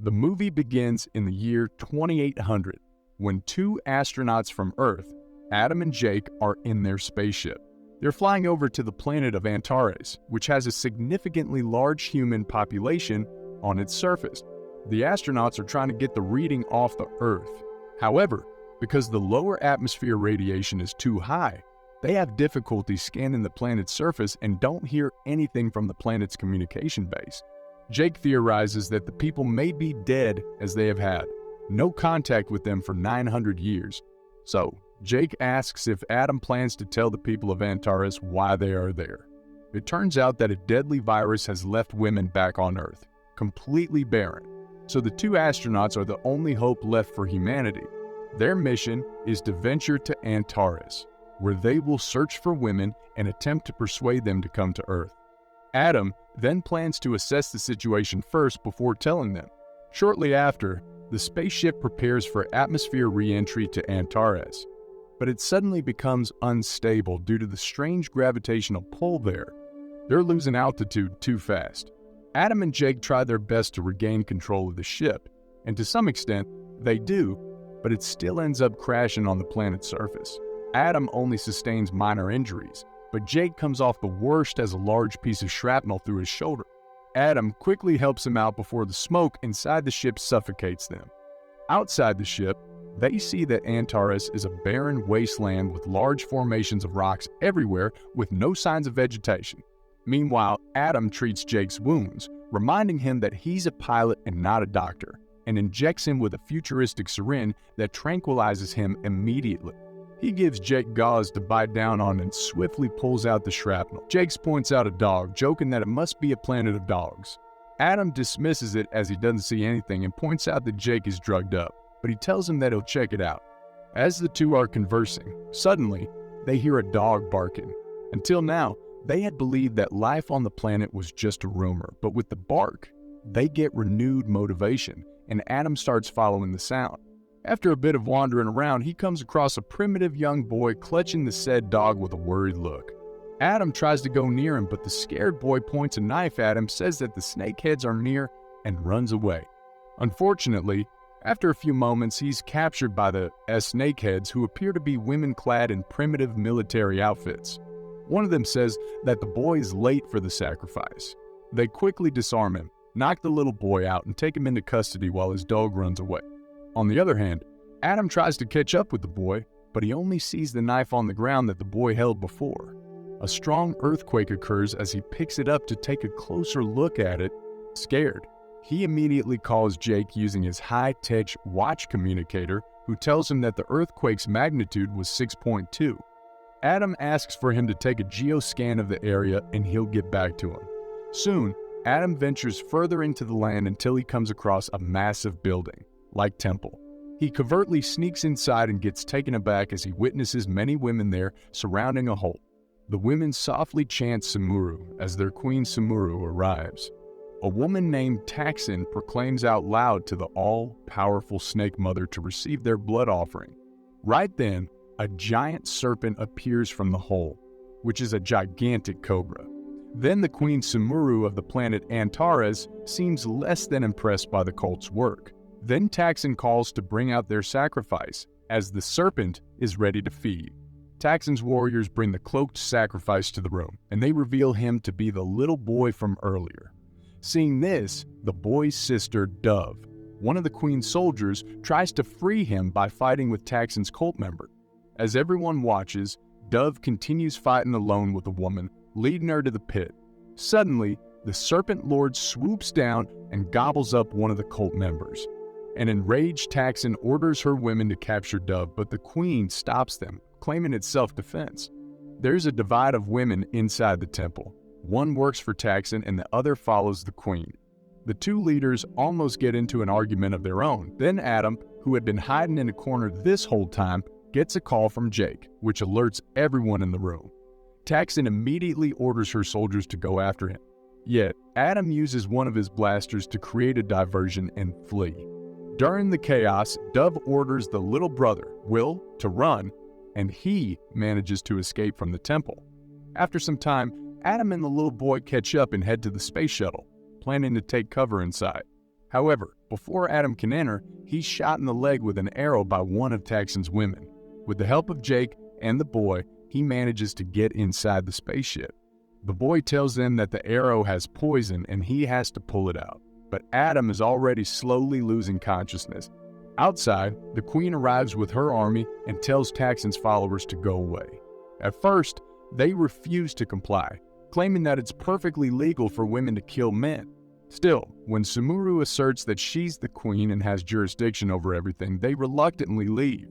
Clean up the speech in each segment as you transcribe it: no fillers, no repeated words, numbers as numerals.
The movie begins in the year 2800, when two astronauts from Earth, Adam and Jake, are in their spaceship. They're flying over to the planet of Antares, which has a significantly large human population on its surface. The astronauts are trying to get the reading off the Earth. However, because the lower atmosphere radiation is too high, they have difficulty scanning the planet's surface and don't hear anything from the planet's communication base. Jake theorizes that the people may be dead, as they have had no contact with them for 900 years. So, Jake asks if Adam plans to tell the people of Antares why they are there. It turns out that a deadly virus has left women back on Earth, completely barren. So the two astronauts are the only hope left for humanity. Their mission is to venture to Antares, where they will search for women and attempt to persuade them to come to Earth. Adam then plans to assess the situation first before telling them. Shortly after, the spaceship prepares for atmosphere re-entry to Antares, but it suddenly becomes unstable due to the strange gravitational pull there. They're losing altitude too fast. Adam and Jake try their best to regain control of the ship, and to some extent, they do, but it still ends up crashing on the planet's surface. Adam only sustains minor injuries, but Jake comes off the worst as a large piece of shrapnel through his shoulder. Adam quickly helps him out before the smoke inside the ship suffocates them. Outside the ship, they see that Antares is a barren wasteland with large formations of rocks everywhere with no signs of vegetation. Meanwhile, Adam treats Jake's wounds, reminding him that he's a pilot and not a doctor, and injects him with a futuristic syringe that tranquilizes him immediately. He gives Jake gauze to bite down on and swiftly pulls out the shrapnel. Jake points out a dog, joking that it must be a planet of dogs. Adam dismisses it as he doesn't see anything and points out that Jake is drugged up, but he tells him that he'll check it out. As the two are conversing, suddenly, they hear a dog barking. Until now, they had believed that life on the planet was just a rumor, but with the bark, they get renewed motivation, and Adam starts following the sound. After a bit of wandering around, he comes across a primitive young boy clutching the said dog with a worried look. Adam tries to go near him, but the scared boy points a knife at him, says that the snakeheads are near, and runs away. Unfortunately, after a few moments, he's captured by the snakeheads, who appear to be women clad in primitive military outfits. One of them says that the boy is late for the sacrifice. They quickly disarm him, knock the little boy out, and take him into custody while his dog runs away. On the other hand, Adam tries to catch up with the boy, but he only sees the knife on the ground that the boy held before. A strong earthquake occurs as he picks it up to take a closer look at it. Scared, he immediately calls Jake using his high-tech watch communicator, who tells him that the earthquake's magnitude was 6.2. Adam asks for him to take a geoscan of the area and he'll get back to him. Soon, Adam ventures further into the land until he comes across a massive building, like temple. He covertly sneaks inside and gets taken aback as he witnesses many women there surrounding a hole. The women softly chant Samuru as their queen Samuru arrives. A woman named Taxon proclaims out loud to the all-powerful snake mother to receive their blood offering. Right then, a giant serpent appears from the hole, which is a gigantic cobra. Then the queen Samuru of the planet Antares seems less than impressed by the cult's work. Then Taxon calls to bring out their sacrifice, as the serpent is ready to feed. Taxon's warriors bring the cloaked sacrifice to the room, and they reveal him to be the little boy from earlier. Seeing this, the boy's sister, Dove, one of the queen's soldiers, tries to free him by fighting with Taxon's cult member. As everyone watches, Dove continues fighting alone with the woman, leading her to the pit. Suddenly, the Serpent Lord swoops down and gobbles up one of the cult members. An enraged Taxon orders her women to capture Dove, but the queen stops them, claiming it's self-defense. There's a divide of women inside the temple. One works for Taxon and the other follows the queen. The two leaders almost get into an argument of their own. Then Adam, who had been hiding in a corner this whole time, gets a call from Jake, which alerts everyone in the room. Taxon immediately orders her soldiers to go after him. Yet, Adam uses one of his blasters to create a diversion and flee. During the chaos, Dove orders the little brother, Will, to run, and he manages to escape from the temple. After some time, Adam and the little boy catch up and head to the Space Shuttle, planning to take cover inside. However, before Adam can enter, he's shot in the leg with an arrow by one of Taxon's women. With the help of Jake and the boy, he manages to get inside the spaceship. The boy tells them that the arrow has poison and he has to pull it out, but Adam is already slowly losing consciousness. Outside, the Queen arrives with her army and tells Taxon's followers to go away. At first, they refuse to comply, claiming that it's perfectly legal for women to kill men. Still, when Sumuru asserts that she's the Queen and has jurisdiction over everything, they reluctantly leave.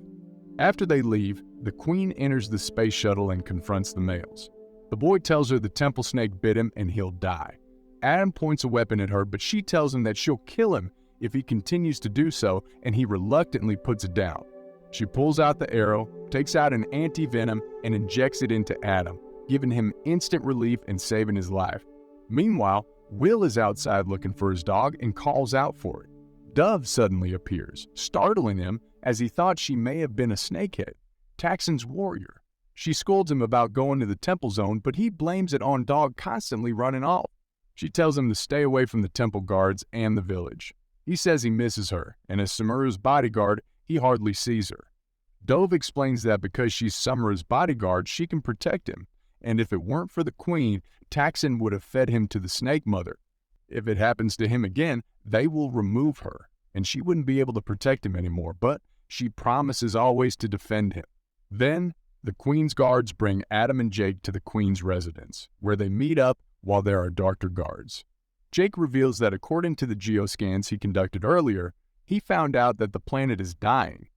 After they leave, the Queen enters the Space Shuttle and confronts the males. The boy tells her the temple snake bit him and he'll die. Adam points a weapon at her, but she tells him that she'll kill him if he continues to do so, and he reluctantly puts it down. She pulls out the arrow, takes out an anti-venom, and injects it into Adam, giving him instant relief and saving his life. Meanwhile, Will is outside looking for his dog and calls out for it. Dove suddenly appears, startling him as he thought she may have been a snakehead, Taxon's warrior. She scolds him about going to the temple zone, but he blames it on Dog constantly running off. She tells him to stay away from the temple guards and the village. He says he misses her, and as Sumuru's bodyguard, he hardly sees her. Dove explains that because she's Sumuru's bodyguard, she can protect him, and if it weren't for the Queen, Taxon would have fed him to the Snake Mother. If it happens to him again, they will remove her, and she wouldn't be able to protect him anymore, but she promises always to defend him. Then, the Queen's guards bring Adam and Jake to the Queen's residence, where they meet up while there are darker guards. Jake reveals that according to the geoscans he conducted earlier, he found out that the planet is dying,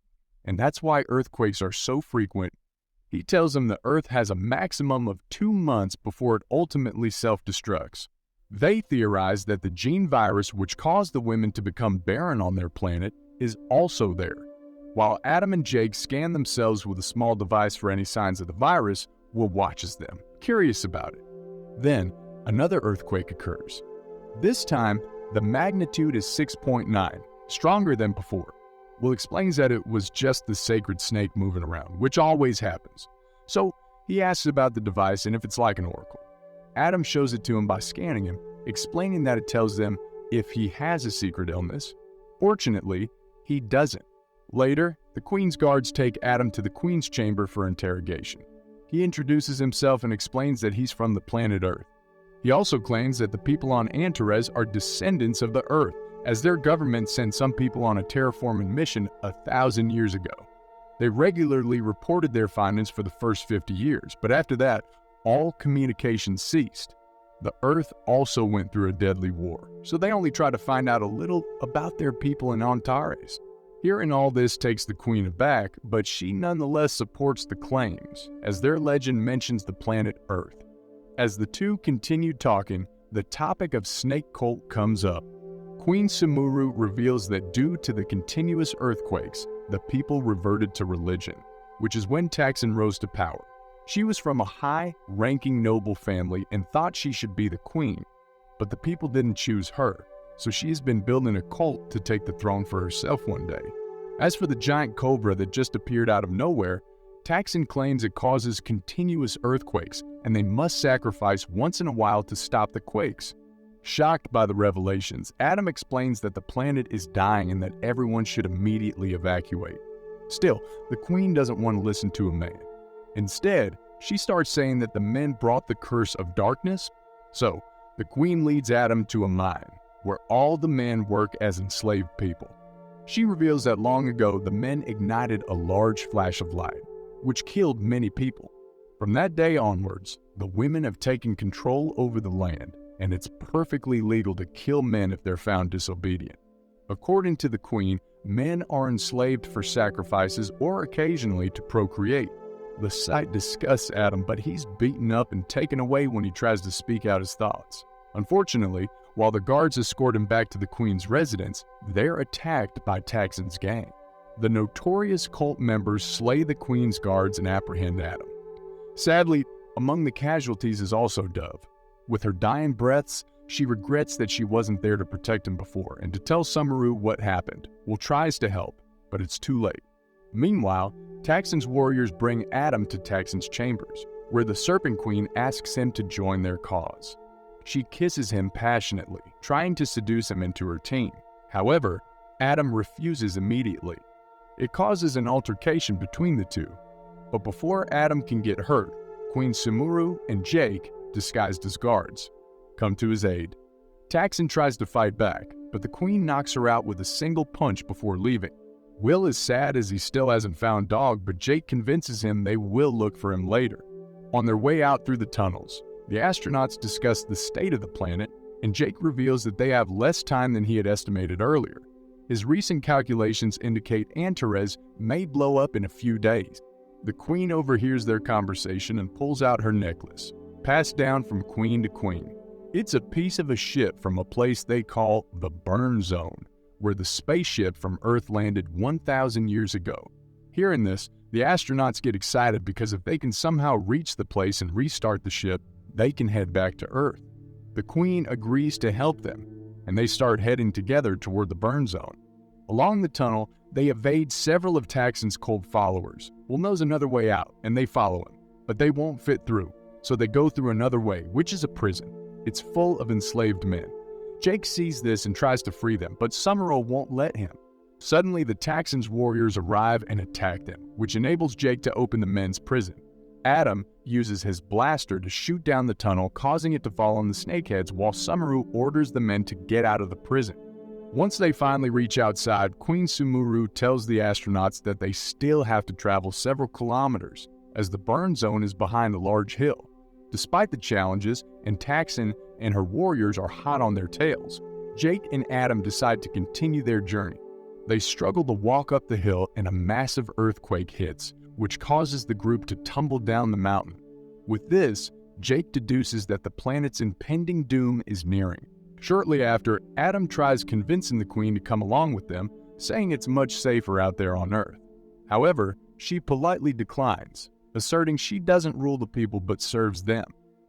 and that's why earthquakes are so frequent. He tells them the Earth has a maximum of 2 months before it ultimately self-destructs. They theorize that the gene virus which caused the women to become barren on their planet is also there. While Adam and Jake scan themselves with a small device for any signs of the virus, Will watches them, curious about it. Then, another earthquake occurs. This time, the magnitude is 6.9, stronger than before. Will explains that it was just the sacred snake moving around, which always happens. So, he asks about the device and if it's like an oracle. Adam shows it to him by scanning him, explaining that it tells them if he has a secret illness. Fortunately, he doesn't. Later, the Queen's guards take Adam to the Queen's chamber for interrogation. He introduces himself and explains that he's from the planet Earth. He also claims that the people on Antares are descendants of the Earth, as their government sent some people on a terraforming mission 1,000 years ago. They regularly reported their findings for the first 50 years, but after that, all communication ceased. The Earth also went through a deadly war, so they only try to find out a little about their people in Antares. Hearing all this takes the Queen aback, but she nonetheless supports the claims, as their legend mentions the planet Earth. As the two continue talking, the topic of snake cult comes up. Queen Sumuru reveals that due to the continuous earthquakes, the people reverted to religion, which is when Taxon rose to power. She was from a high-ranking noble family and thought she should be the queen, but the people didn't choose her, so she has been building a cult to take the throne for herself one day. As for the giant cobra that just appeared out of nowhere, Taxon claims it causes continuous earthquakes, and they must sacrifice once in a while to stop the quakes. Shocked by the revelations, Adam explains that the planet is dying and that everyone should immediately evacuate. Still, the Queen doesn't want to listen to a man. Instead, she starts saying that the men brought the curse of darkness. So, the Queen leads Adam to a mine, where all the men work as enslaved people. She reveals that long ago the men ignited a large flash of light, which killed many people. From that day onwards, the women have taken control over the land, and it's perfectly legal to kill men if they're found disobedient. According to the Queen, men are enslaved for sacrifices or occasionally to procreate. The sight disgusts Adam, but he's beaten up and taken away when he tries to speak out his thoughts. Unfortunately, while the guards escort him back to the Queen's residence, they're attacked by Taxon's gang. The notorious cult members slay the Queen's guards and apprehend Adam. Sadly, among the casualties is also Dove. With her dying breaths, she regrets that she wasn't there to protect him before and to tell Sumuru what happened. Will tries to help, but it's too late. Meanwhile, Taxon's warriors bring Adam to Taxon's chambers, where the Serpent Queen asks him to join their cause. She kisses him passionately, trying to seduce him into her team. However, Adam refuses immediately. It causes an altercation between the two. But before Adam can get hurt, Queen Sumuru and Jake, disguised as guards, come to his aid. Taxon tries to fight back, but the Queen knocks her out with a single punch before leaving. Will is sad as he still hasn't found Dog, but Jake convinces him they will look for him later. On their way out through the tunnels, the astronauts discuss the state of the planet, and Jake reveals that they have less time than he had estimated earlier. His recent calculations indicate Antares may blow up in a few days. The Queen overhears their conversation and pulls out her necklace, passed down from queen to queen. It's a piece of a ship from a place they call the Burn Zone, where the spaceship from Earth landed 1,000 years ago. Hearing this, the astronauts get excited because if they can somehow reach the place and restart the ship, they can head back to Earth. The Queen agrees to help them, and they start heading together toward the Burn Zone. Along the tunnel, they evade several of Taxon's cold followers. Will knows another way out, and they follow him, but they won't fit through, so they go through another way, which is a prison. It's full of enslaved men. Jake sees this and tries to free them, but Summerall won't let him. Suddenly, the Taxon's warriors arrive and attack them, which enables Jake to open the men's prison. Adam uses his blaster to shoot down the tunnel, causing it to fall on the snakeheads, while Sumuru orders the men to get out of the prison. Once they finally reach outside, Queen Sumuru tells the astronauts that they still have to travel several kilometers, as the burn zone is behind a large hill. Despite the challenges, and Taxon and her warriors are hot on their tails, Jake and Adam decide to continue their journey. They struggle to walk up the hill and a massive earthquake hits, which causes the group to tumble down the mountain. With this, Jake deduces that the planet's impending doom is nearing. Shortly after, Adam tries convincing the Queen to come along with them, saying it's much safer out there on Earth. However, she politely declines, asserting she doesn't rule the people but serves them.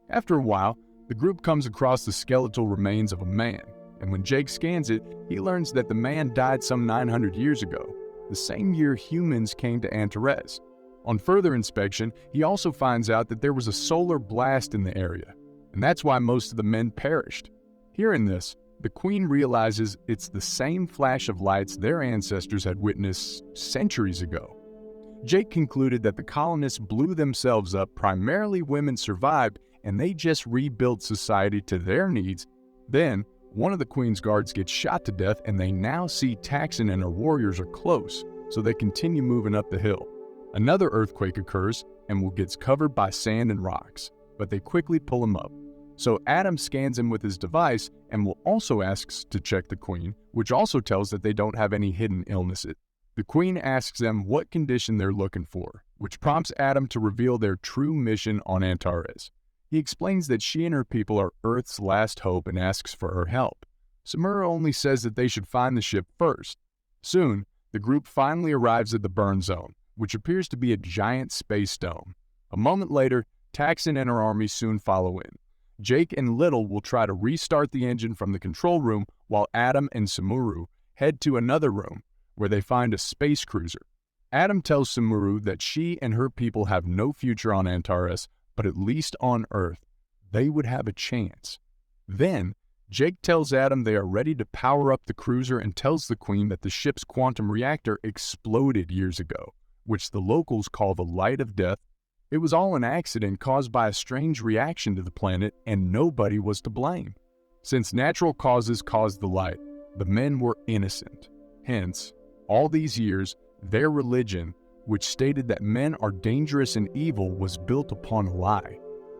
After a while, the group comes across the skeletal remains of a man, and when Jake scans it, he learns that the man died some 900 years ago, the same year humans came to Antares. On further inspection, he also finds out that there was a solar blast in the area, and that's why most of the men perished. Hearing this, the Queen realizes it's the same flash of lights their ancestors had witnessed centuries ago. Jake concluded that the colonists blew themselves up, primarily women survived, and they just rebuilt society to their needs. Then, one of the Queen's guards gets shot to death, and they now see Taxon and her warriors are close, so they continue moving up the hill. Another earthquake occurs, and Will gets covered by sand and rocks, but they quickly pull him up. So Adam scans him with his device, and Will also asks to check the Queen, which also tells that they don't have any hidden illnesses. The Queen asks them what condition they're looking for, which prompts Adam to reveal their true mission on Antares. He explains that she and her people are Earth's last hope and asks for her help. Samura only says that they should find the ship first. Soon, the group finally arrives at the burn zone, which appears to be a giant space dome. A moment later, Taxon and her army soon follow in. Jake and Little will try to restart the engine from the control room, while Adam and Sumuru head to another room, where they find a space cruiser. Adam tells Sumuru that she and her people have no future on Antares, but at least on Earth, they would have a chance. Then, Jake tells Adam they are ready to power up the cruiser and tells the Queen that the ship's quantum reactor exploded years ago, which the locals call the Light of Death. It was all an accident caused by a strange reaction to the planet, and nobody was to blame. Since natural causes caused the light, the men were innocent. Hence, all these years, their religion, which stated that men are dangerous and evil, was built upon a lie.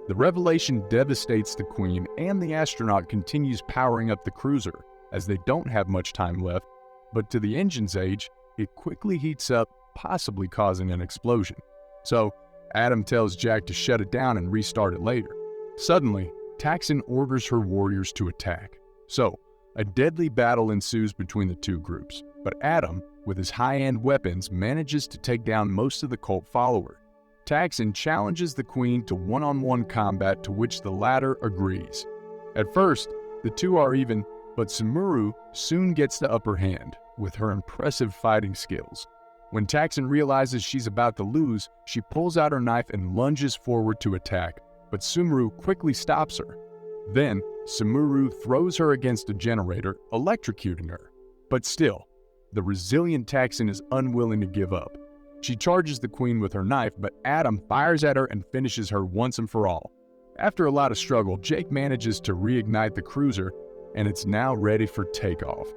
The revelation devastates the Queen, and the astronaut continues powering up the cruiser, as they don't have much time left, but to the engine's age, it quickly heats up, possibly causing an explosion. So, Adam tells Jack to shut it down and restart it later. Suddenly, Taxon orders her warriors to attack. So, a deadly battle ensues between the two groups, but Adam, with his high-end weapons, manages to take down most of the cult follower. Taxon challenges the Queen to one-on-one combat, to which the latter agrees. At first, the two are even, but Sumuru soon gets the upper hand, with her impressive fighting skills. When Taxon realizes she's about to lose, she pulls out her knife and lunges forward to attack, but Sumuru quickly stops her. Then, Sumuru throws her against a generator, electrocuting her. But still, the resilient Texan is unwilling to give up. She charges the Queen with her knife, but Adam fires at her and finishes her once and for all. After a lot of struggle, Jake manages to reignite the cruiser, and it's now ready for takeoff.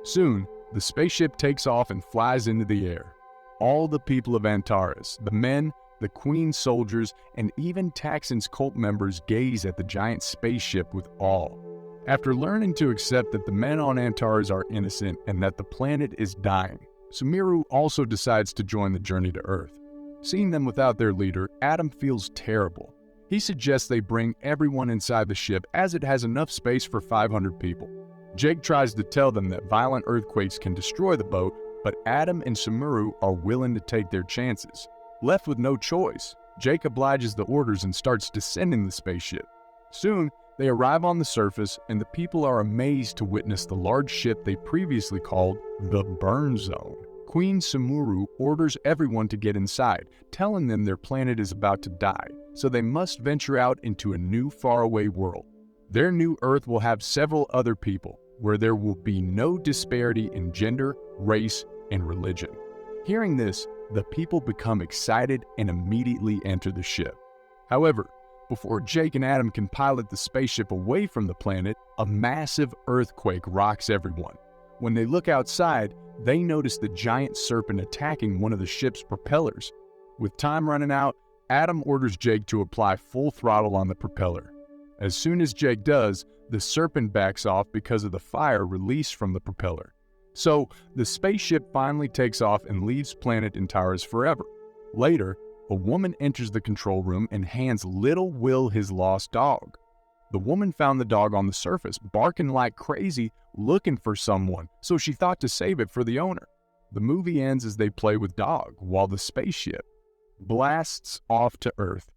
Soon, the spaceship takes off and flies into the air. All the people of Antares, the men, the Queen's soldiers, and even Taxon's cult members gaze at the giant spaceship with awe. After learning to accept that the men on Antares are innocent and that the planet is dying, Sumeru also decides to join the journey to Earth. Seeing them without their leader, Adam feels terrible. He suggests they bring everyone inside the ship as it has enough space for 500 people. Jake tries to tell them that violent earthquakes can destroy the boat, but Adam and Sumeru are willing to take their chances. Left with no choice, Jake obliges the orders and starts descending the spaceship. Soon, they arrive on the surface, and the people are amazed to witness the large ship they previously called the Burn Zone. Queen Sumeru orders everyone to get inside, telling them their planet is about to die, so they must venture out into a new faraway world. Their new Earth will have several other people, where there will be no disparity in gender, race, and religion. Hearing this, the people become excited and immediately enter the ship. However, before Jake and Adam can pilot the spaceship away from the planet, a massive earthquake rocks everyone. When they look outside, they notice the giant serpent attacking one of the ship's propellers. With time running out, Adam orders Jake to apply full throttle on the propeller. As soon as Jake does, the serpent backs off because of the fire released from the propeller. So, the spaceship finally takes off and leaves planet Antares forever. Later, a woman enters the control room and hands little Will his lost dog. The woman found the dog on the surface, barking like crazy, looking for someone, so she thought to save it for the owner. The movie ends as they play with dog, while the spaceship blasts off to Earth.